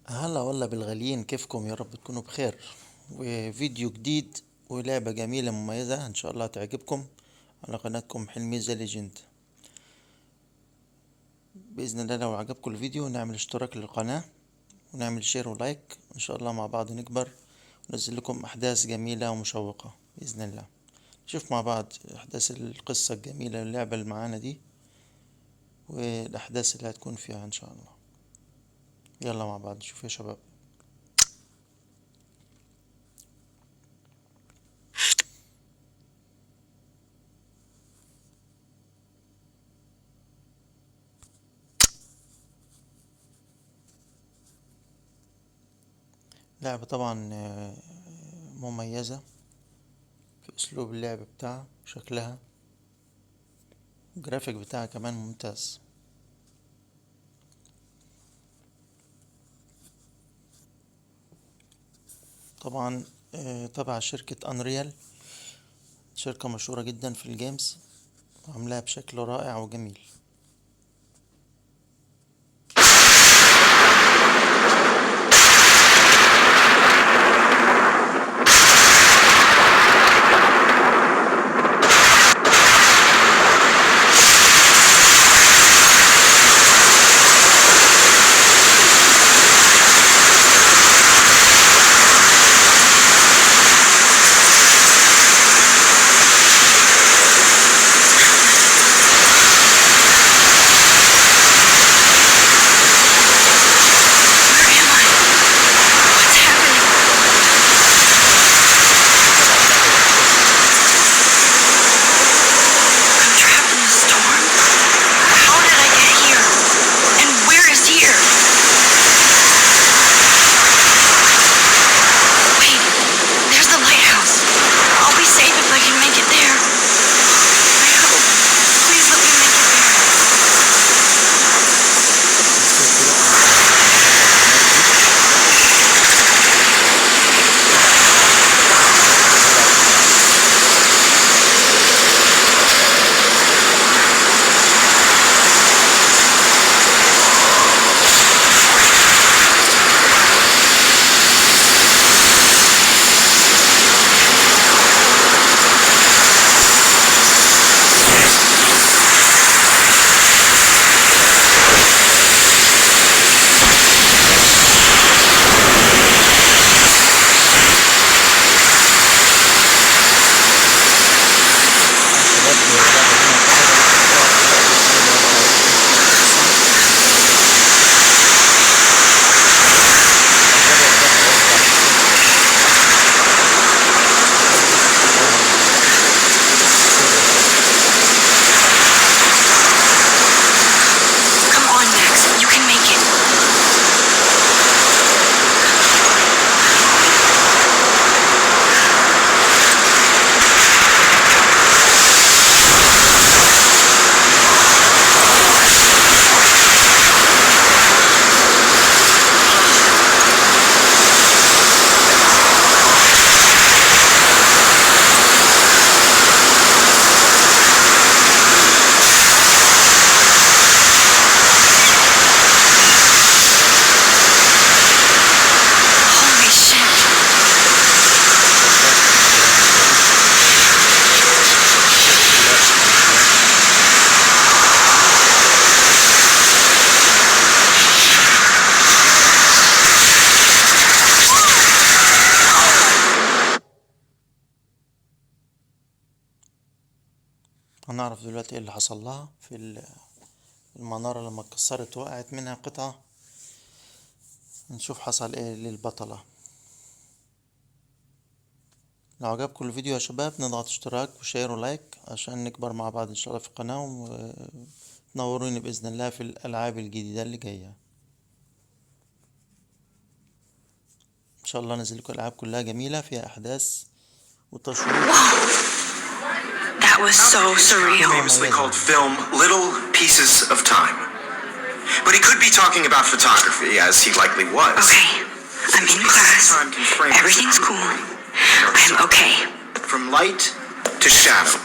هلا والله بالغاليين، كيفكم؟ يا رب تكونوا بخير. وفيديو جديد ولعبة جميلة مميزة ان شاء الله تعجبكم على قناتكم حلميزة ليجند. بإذن الله لو عجبكم الفيديو نعمل اشتراك للقناة ونعمل شير ولايك، ان شاء الله مع بعض نكبر وننزل لكم احداث جميلة ومشوقة بإذن الله. نشوف مع بعض احداث القصة الجميلة اللعبة اللي معانا دي والاحداث اللي هتكون فيها ان شاء الله. يلا مع بعض نشوف يا شباب. لعبة طبعا مميزة في اسلوب اللعب بتاعها وشكلها، الجرافيك بتاعها كمان ممتاز. طبعا تبع شركة انريال، شركة مشهورة جدا في الجيمز وعاملاها بشكل رائع وجميل. Where am I? What's happening? طبعا لعبة ممتازة جدا. I'm trapped in the storm? How did I get here? And where is here? Wait, there's the lighthouse. I'll be safe if I can make it there. I hope. Please let me make it there. نسيت لكم المهمات دي. اوعى تنام. طبعا شباب اللعبة دي معتمدة من اصدار 2023 حديثا، تعتبر دفعة واحدة على السوق وحدثت كلها بالسر كده. Come on, Max. You can make it. Holy shit. شباب كويسة، شاشة اللعبة ممتازة. هنعرف دلوقتي ايه اللي حصل لها في المنارة لما اتكسرت وقعت منها قطعة. نشوف حصل ايه للبطلة. لو عجبكم الفيديو يا شباب نضغط اشتراك وشير ولايك عشان نكبر مع بعض ان شاء الله في القناة، وتنوروني بإذن الله في الألعاب الجديدة اللي جاية. ان شاء الله نزل لكم ألعاب كلها جميلة فيها أحداث وتشويق That was so surreal. Famously called film Little Pieces of Time. But he could be talking about photography, as he likely was. Okay, I'm in class. Everything's cool. I'm okay. From light to shadow.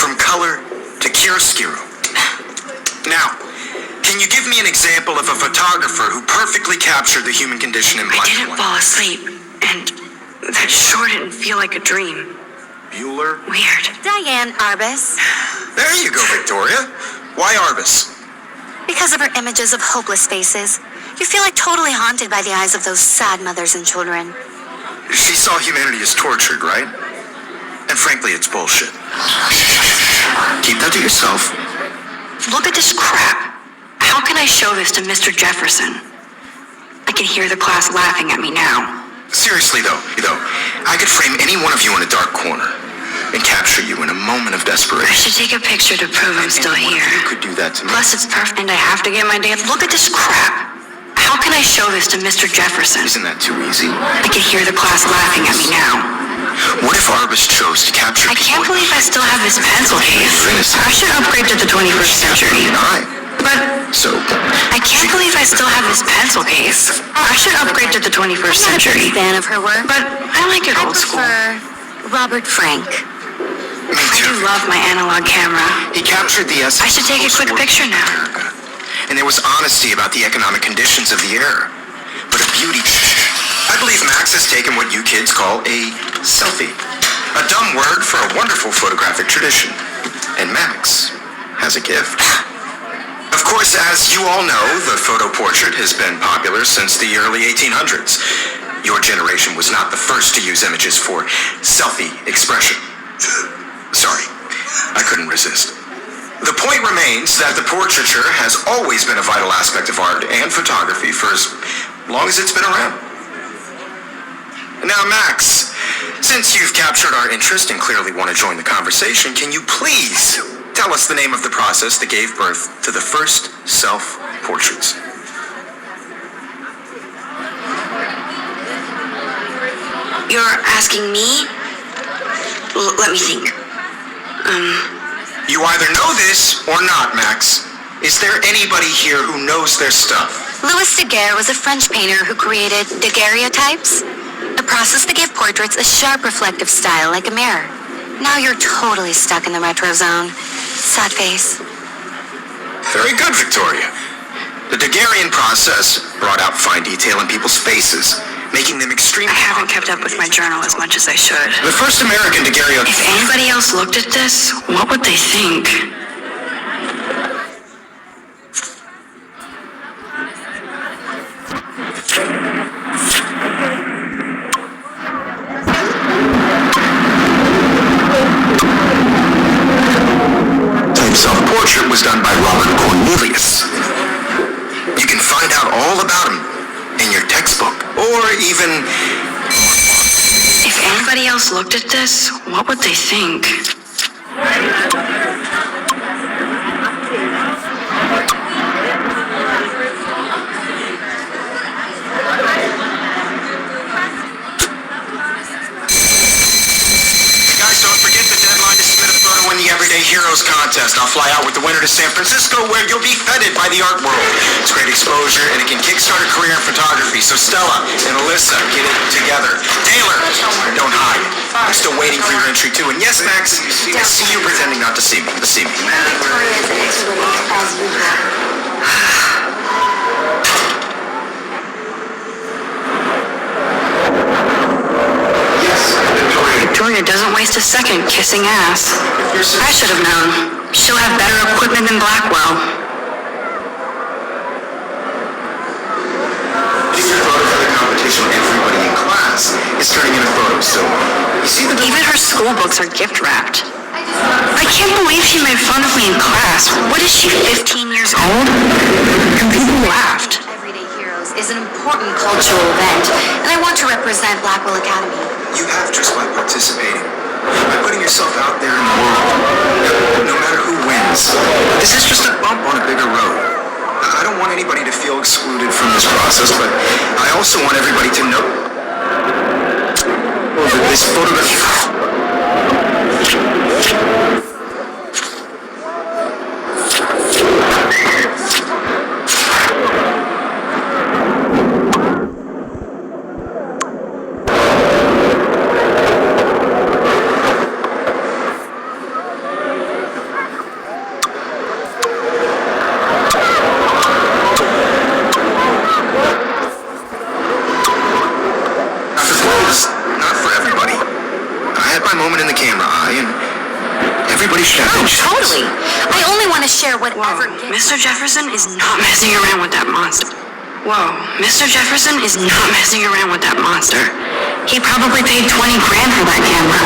From color to chiaroscuro. Now, Can you give me an example of a photographer who perfectly captured the human condition in I black and didn't white? fall asleep, and that sure didn't feel like a dream. Bueller? Weird. Diane Arbus. There you go, Victoria. Why Arbus? Because of her images of hopeless faces, you feel like totally haunted by the eyes of those sad mothers and children. She saw humanity as tortured, right? And frankly, it's bullshit. Keep that to yourself. Look at this crap. How can I show this to Mr. Jefferson? I can hear the class laughing at me now. Seriously, though, I could frame any one of you in a dark corner and capture you in a moment of I desperation. should take a picture to prove I'm still Any one here. of you could do that to me. Plus, it's perfect, and I have to get my day. Look at this crap. How can I show this to Mr. Jefferson? Isn't that too easy? I can hear the class laughing at me now. What if Arbus chose to capture I can't people believe I still have this pencil case. innocent? I should upgrade to the 21st century. But So, I can't believe I still have this pencil case. I should upgrade to the 21st I'm not a century. big fan of her work. But I like it I old school. prefer Robert Frank. me I too. do love my analog camera. He captured the essence. I should take a quick of picture now. America. And there was honesty about the economic conditions of the era. But a beauty. I believe Max has taken what you kids call a selfie. A dumb word for a wonderful photographic tradition. And Max has a gift. Of course, as you all know, the photo portrait has been popular since the early 1800s. Your generation was not the first to use images for selfie expression. Sorry, I couldn't resist. The point remains that the portraiture has always been a vital aspect of art and photography for as long as it's been around. Now, Max, since you've captured our interest and clearly want to join the conversation, can you please tell us the name of the process that gave birth to the first self-portraits? You're asking me? Let me think. You either know this or not, Max. Is there anybody here who knows their stuff? Louis Daguerre was a French painter who created daguerreotypes, a process that gave portraits a sharp reflective style like a mirror. Now you're totally stuck in the retro zone. Sad face. Very good, Victoria. The Daguerrean process brought out fine detail in people's faces, making them extremely... I haven't kept up with my journal as much as I should. The first American daguerreotype... If anybody else looked at this, what would they think? Self-portrait was done by Robert Cornelius. You can find out all about him in your textbook, or even... If anybody else looked at this, what would they think? Guys, don't forget the deadline to submit a photo in the Everyday Heroes contest. I'll fly out with the winner to San Francisco, where you'll be feted by the art world. It's great exposure, and it can kickstart a career in photography. So Stella and Alyssa, get it together. Taylor, don't hide. I'm still waiting for your entry too. And yes, Max, I see you pretending not to see me. Victoria's excellent as usual. Yes, Victoria. Victoria doesn't waste a second kissing ass. I should have known. She'll have better equipment than Blackwell. Taking your photo for the competition, everybody in class is turning in a photo, so you see the... Even her school books are gift wrapped. I can't believe she made fun of me in class. What is she, 15 years old? And people laughed. Everyday Heroes is an important cultural event, and I want to represent Blackwell Academy. You have just by participating, by putting yourself out there in the world, no matter who wins. This is just a bump on a bigger road. I don't want anybody to feel excluded from this process, but I also want everybody to know that this photograph... Totally. I only want to share whatever Whoa, Mr. Jefferson is not messing around with that monster. Whoa, Mr. Jefferson is not messing around with that monster. He probably paid 20 grand for that camera.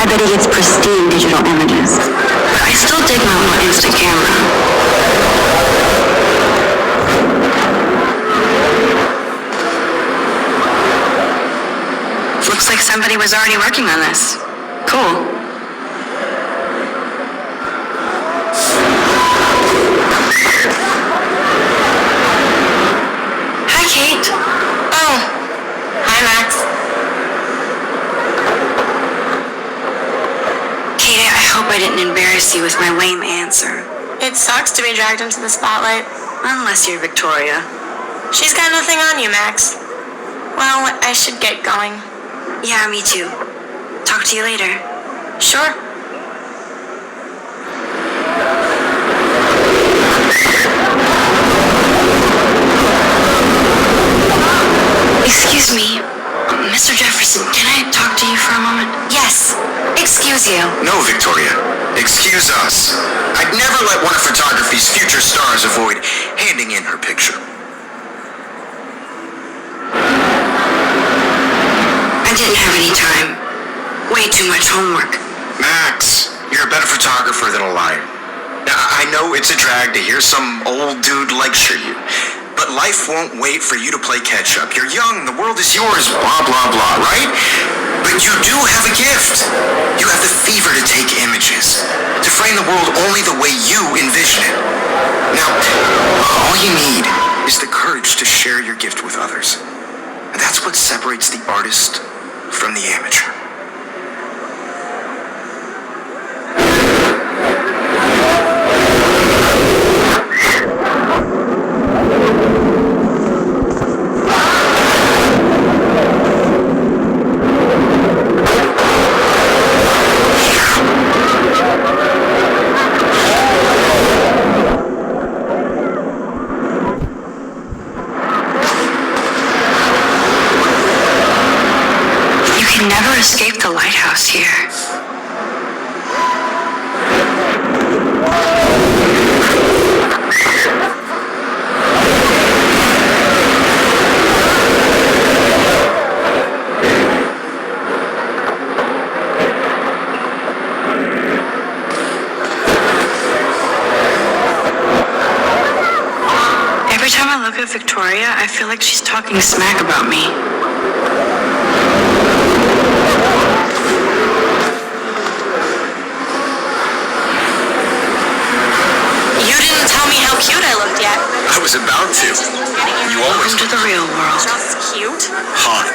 I bet he gets pristine digital images. But I still dig my little Insta camera. Looks like somebody was already working on this. Cool. Hi, Kate. Oh, hi, Max. Kate, I hope I didn't embarrass you with my lame answer. It sucks to be dragged into the spotlight. Unless you're Victoria. She's got nothing on you, Max. Well, I should get going. Yeah, me too. Talk to you later. Sure. Excuse me, Mr. Jefferson, can I talk to you for a moment? Yes. Excuse you. No, Victoria. Excuse us. I'd never let one of photography's future stars avoid handing in her picture. I didn't have any time. Way too much homework. Max, you're a better photographer than a liar. Now, I know it's a drag to hear some old dude lecture you, but life won't wait for you to play catch up. You're young, the world is yours, blah, blah, blah, right? But you do have a gift. You have the fever to take images, to frame the world only the way you envision it. Now, all you need is the courage to share your gift with others. And that's what separates the artist from the amateur. Never escape the lighthouse here. Every time I look at Victoria, I feel like she's talking smack about me. Cute I looked yet. I was about to. You always Welcome to the real world. Just cute. hot.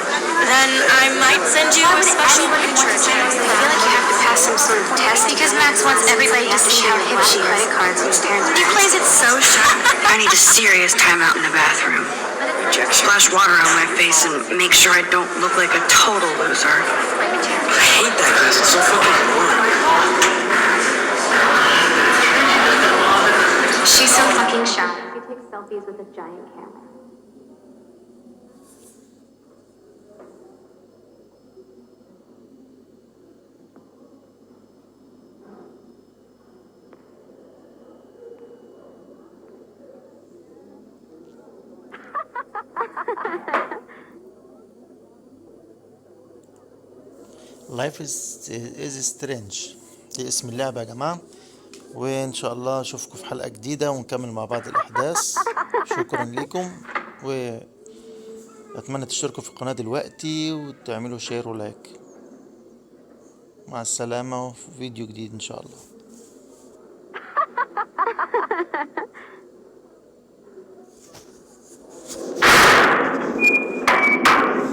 Then I might send you a special picture. I feel like you have to pass some sort of test because Max wants everybody to see how hip she is. Credit cards when your parents He plays it so sharp. I need a serious timeout in the bathroom. Splash water on my face and make sure I don't look like a total loser. I hate that class. It's so fucking boring. She's so fucking shy. She takes selfies with a giant camera. Life is strange دي اسم اللعبة يا جماعة، وإن شاء الله أشوفكم في حلقة جديدة ونكمل مع بعض الأحداث. شكرا لكم، وأتمنى تشتركوا في القناة دلوقتي وتعملوا شير ولايك. مع السلامة وفي فيديو جديد إن شاء الله.